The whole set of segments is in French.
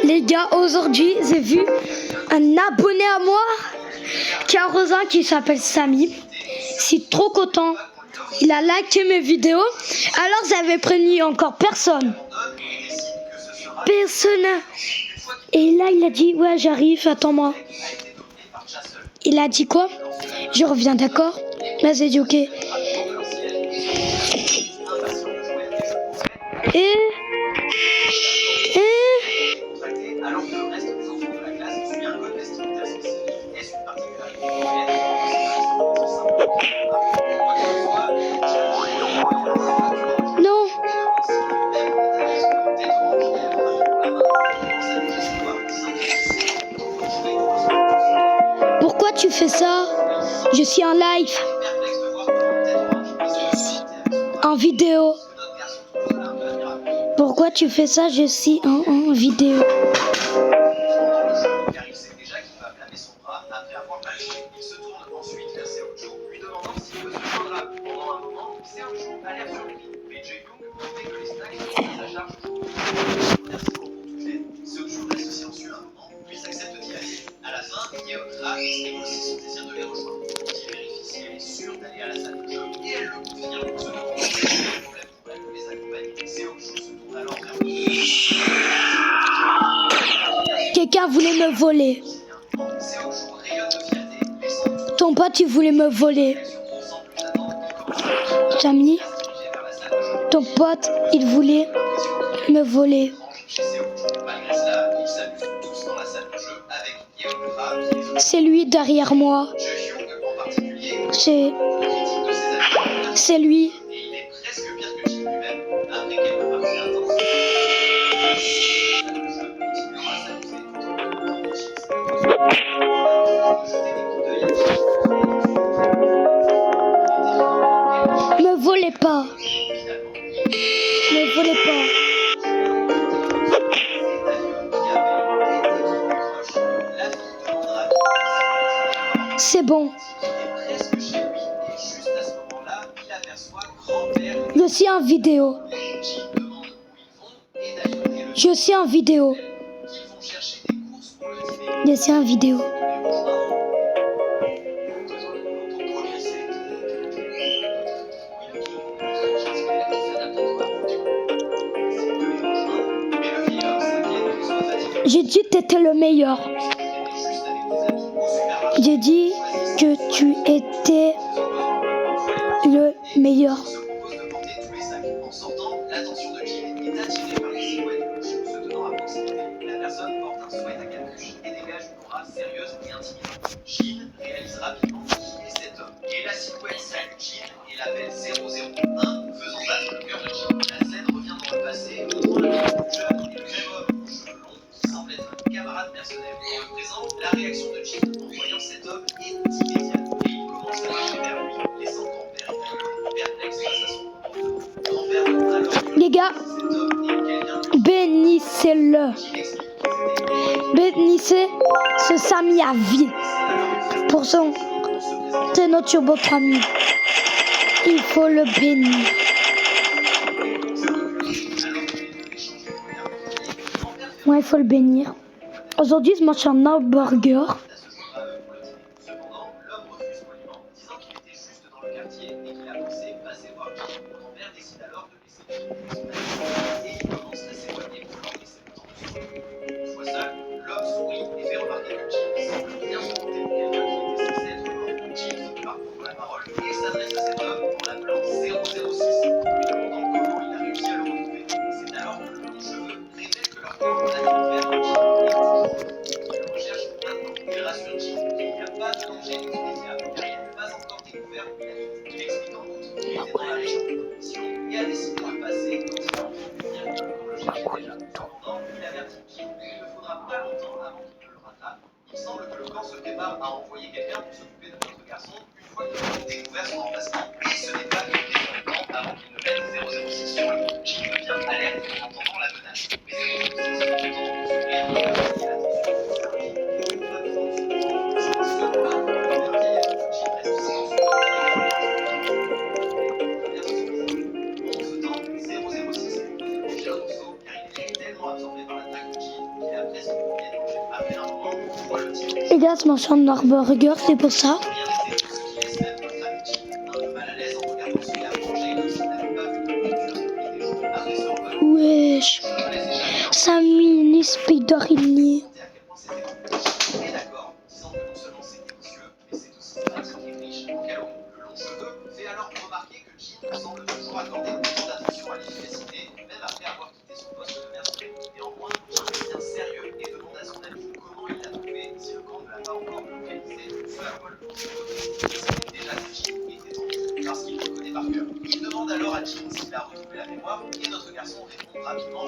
Les gars, aujourd'hui, j'ai vu un abonné à moi qui a rejoint, qui s'appelle Samy. Je suis trop content. Il a liké mes vidéos. Alors, j'avais prévenu encore personne. Personne. Et là, il a dit, ouais, j'arrive, attends-moi. Il a dit quoi? Je reviens, d'accord? Là, j'ai dit, ok. Et non. Pourquoi tu fais ça? Je suis en live. En vidéo. Pourquoi tu fais ça? Je suis en vidéo. Quelqu'un voulait me voler. Ton pote, il voulait me voler. Samy, ton pote, il voulait me voler. C'est lui derrière moi. C'est lui. Me volez pas. Me volez pas. C'est bon. Je suis en vidéo. Je suis en vidéo. Je suis en vidéo. J'ai dit que tu étais le meilleur. J'ai dit que tu étais le meilleur. Jean réalise rapidement qui est cet homme. Et la silhouette salue Jean et l'appelle 001, faisant battre le cœur de Jean. La scène revient dans le passé, montrant la fille plus jeune et le même homme aux cheveux longs qui semble être un camarade personnel. Dans le présent, la réaction de Jean en voyant cet homme est immédiate et il commence à marcher vers lui, laissant grand-père perplexe face à son comportement. Grand-père demande alors Les gars, cet homme et quelqu'un bénissez-le. Bénissez ce Samy à vie. Pour son Tenno Turbo 3000. Il faut le bénir. Ouais, il faut le bénir. Aujourd'hui, je mange un hamburger. Cependant, l'homme refuse poliment, disant qu'il était juste dans le quartier et qu'il a pensé passer voir Jean. Grand-père décide alors de laisser Jean et il commence à s'éloigner pour leur laisser le temps de se retrouver. Une fois seul, l'homme sourit et fait remarquer que Jean semble bien se douter de quelqu'un qui était censé être mort. Jean part prendre la parole et s'adresse à cet homme en l'appelant 006, lui demandant comment il a réussi à le retrouver. C'est alors que le long cheveu révèle que leur corps a découvert que Jean est toujours mort. Il recherche maintenant. Il rassure Jean qu'il n'y a pas de danger immédiat car il n'est pas encore découvert où il habite. Il explique en outre qu'il était dans la région de commission et a décidé de passer quand il a envie de venir comme le cherchait déjà. Cependant, il avertit Jean qu'il ne faudra pas longtemps avant qu'il ne le rattrape. Il semble que le camp se prépare à envoyer quelqu'un pour s'occuper de notre garçon une fois qu'ils auront découvert son emplacement. Et ce n'est pas une question de temps avant qu'il ne mette 006 sur le coup. Jean devient alerte en entendant la menace. Mais 006 entend sourire et attire l'attention. Absorbé par l'attaque de Jean qu'il a presque oublié de manger. Après un moment, on voit le type Les gars, je mange un burger, c'est pour ça. rien n'était, ce qui laisse même notre ami Jim un peu mal à l'aise en regardant ce qu'il a mangé comme s'il n'avait pas vu de nourriture depuis des jours. Après ce repas, Wesh. je ne laissais jamais Ça mini spiderinier. à quel point c'était bon. Il est d'accord, disant que non seulement c'est délicieux, mais c'est aussi pratique et riche en calories. Le long cheveu fait alors remarquer que Jim semble toujours accorder beaucoup d'attention à l'efficacité, même après avoir quitté son poste de mercenaire. Néanmoins, Jim devient sérieux et demande à son ami comment il l'a trouvé si le camp ne l'a pas encore localisé, ce à quoi le long cheveu explique déjà que Jim était en vie, parce qu'il le connaît par cœur. Il demande alors à Jim s'il a retrouvé la mémoire, et notre garçon répond rapidement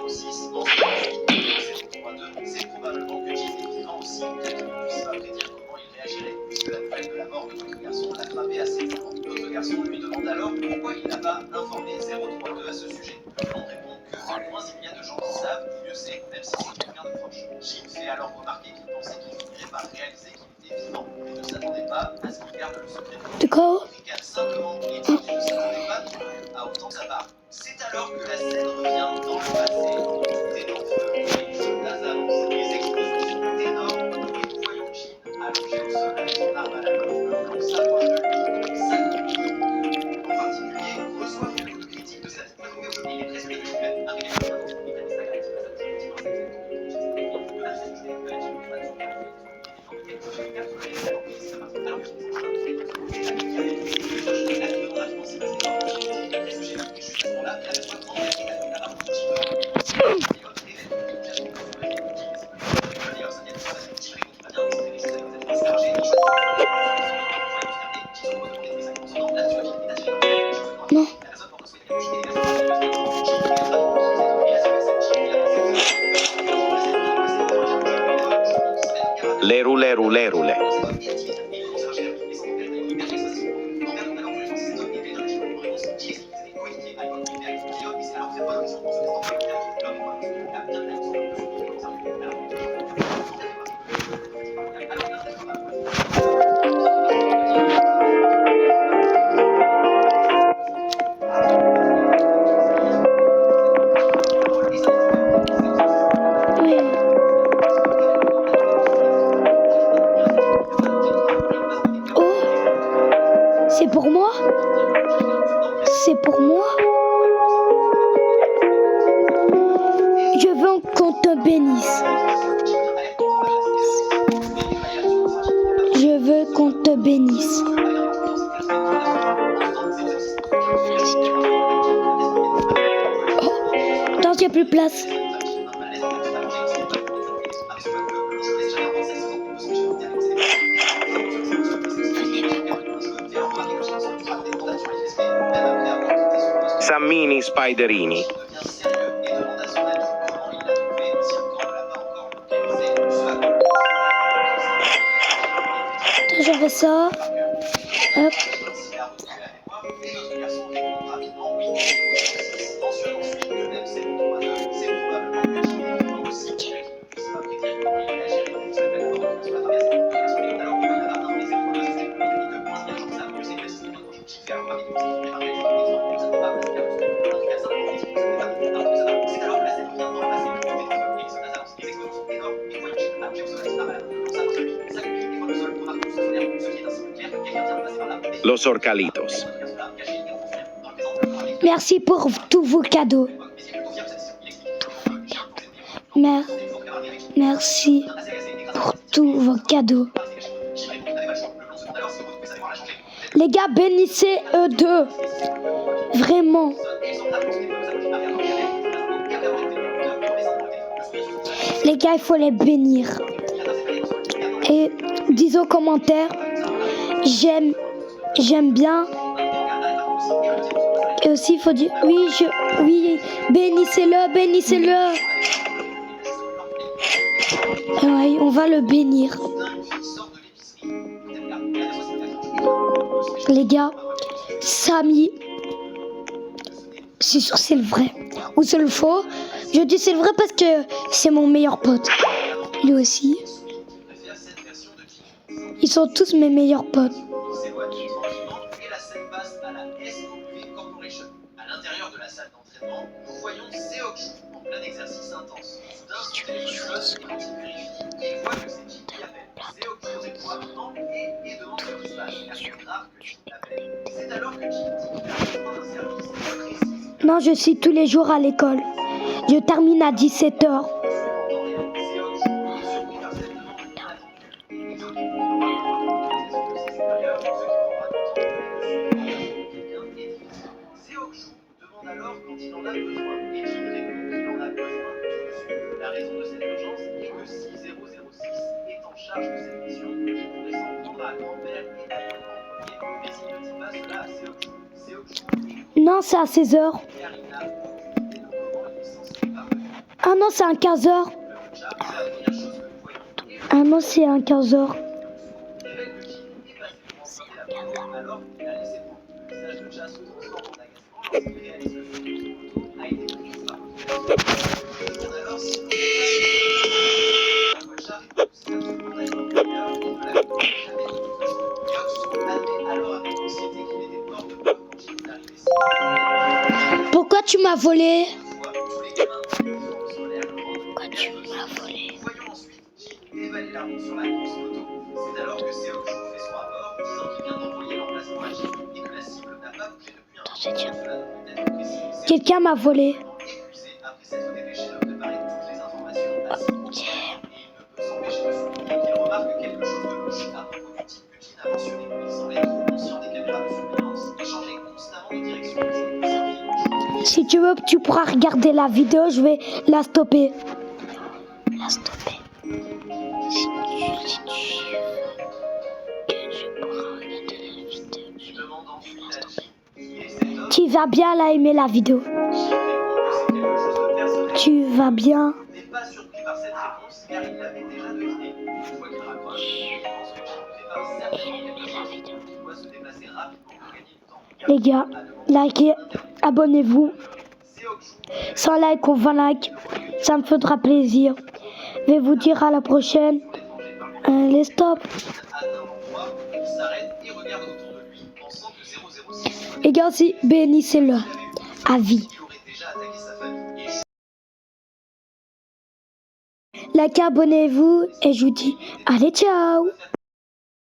006, non, 032, c'est probablement que Jim est vivant aussi, bien qu'il ne puisse pas prédire comment il réagirait, puisque la nouvelle de la mort de notre garçon l'a frappé assez durement. Notre garçon lui demande alors pourquoi il n'a pas informé 032 à ce sujet. Le blond répond que moins il y a de gens qui savent, mieux c'est, même si c'est quelqu'un de proche. Jim fait alors remarquer qu'il pensait qu'il finirait par réaliser qu'il était vivant, mais ne s'attendait pas à ce qu'il garde le secret. De quoi? Il ricane simplement et dit qu'il ne s'attendait pas non plus à autant de sa part. C'est alors que la scène revient dans le passé. Tout est en feu et les soldats avancent. Les explosions sont énormes et nous voyons Jim allongé au sol avec son arme à la main. Le blanc s'approche de lui. Ça en particulier reçoit beaucoup de critiques de sa vie. Il est presque ridicule. Non. Lerule. Oui. Oh, c'est pour moi? C'est pour moi? Je veux qu'on te bénisse. Je veux qu'on te bénisse. Oh, attends, il n'y a plus de place. Sammini Spiderini. Attends, j'en fais ça. Hop. Los Orcalitos. Merci pour tous vos cadeaux. Merci pour tous vos cadeaux. Les gars, bénissez eux deux. Vraiment. Les gars, il faut les bénir. Et dis aux commentaires, j'aime bien. Et aussi, il faut dire, oui, bénissez-le. Ouais, on va le bénir. Les gars, Samy, c'est sûr c'est le vrai. Ou c'est le faux. Je dis c'est le vrai parce que c'est mon meilleur pote. Lui aussi. Ils sont tous mes meilleurs potes. S'éloigne tranquillement et la scène passe à la SOV Corporation. À l'intérieur de la salle d'entraînement, nous voyons Seokju en plein exercice intense. Soudain, son téléphone, et quand il vérifie, il voit que c'est Jim qui appelle. Seok Ju répond maintenant et demande ce qui se passe. Car c'est grave que Jim l'appelle. C'est alors que Jim dit qu'il a besoin d'un service précis. Non, je suis tous les jours à l'école. Je termine à 17h. Demande alors quand il en a besoin et Jim répond qu'il en a besoin tout de suite. La raison de cette urgence est que 6006 est en charge de cette mission qui pourrait s'en prendre à grand-père et à grand-premier, mais il ne dit pas cela à Seok Ju. Seok Ju écoute Non, c'est à 16h. car il n'a aucune idée de comment il est censé parvenir. Ah non, c'est à 15h. Le chat, c'est la première chose que nous voyons. Ah non, c'est à 15h. L'évêque de Jim est passé pour emprunter la parole alors qu'il a laissé prendre. Le visage de chat se transforme en agacement lorsqu'il réalise que son photo a été prise par l'autorité. Il demande alors si on la voix de chat répond que c'est absolument d'accord. D'ailleurs, il ne l'avait jamais dit de toute façon. Fox admet alors avec anxiété qu'il était mort de peur quand Jim est arrivé si. Pourquoi tu m'as volé? Tous les gamins ont une forme solaire grande. Pourquoi tu m'as volé? Voyons ensuite Jim dévaler la route sur la grosse moto. C'est alors que Seok Ju fait son rapport, disant qu'il vient d'envoyer l'emplacement à Jim et que la cible n'a pas bougé depuis un c'est dur. Cela doit être précis. Seok Quelqu'un m'a volé. Ju est épuisé après s'être dépêché de préparer toutes les informations à si court terme. Et il ne peut s'empêcher de souligner qu'il remarque quelque chose de louche à propos du type que Jim a mentionné. Il semblait trop conscient des caméras de surveillance et changeait constamment de direction. Si tu veux, tu pourras regarder la vidéo. Je vais la stopper. La stopper. Si tu que je pourrai regarder la vidéo. Il demande ensuite à Jim qui est cet homme. Tu vas bien là aimer la vidéo. Jim répond que c'est quelque chose de personnel. Tu vas bien. N'est pas surpris par cette réponse car il l'avait déjà deviné. Une fois qu'il raccroche, il pense que Jim prépare certainement quelque chose. Il doit se déplacer rapidement pour gagner du temps. Les gars, likez, abonnez-vous. Seok Ju 100 likes ou 20 likes, ça me fera plaisir. Je vais vous dire à la prochaine. Les stop. atteint l'endroit, il s'arrête et regarde autour de lui, pensant que 006 Les gars aussi, bénissez-le. À vie. il aurait déjà attaqué sa famille. Likez, abonnez-vous et je vous dis allez ciao.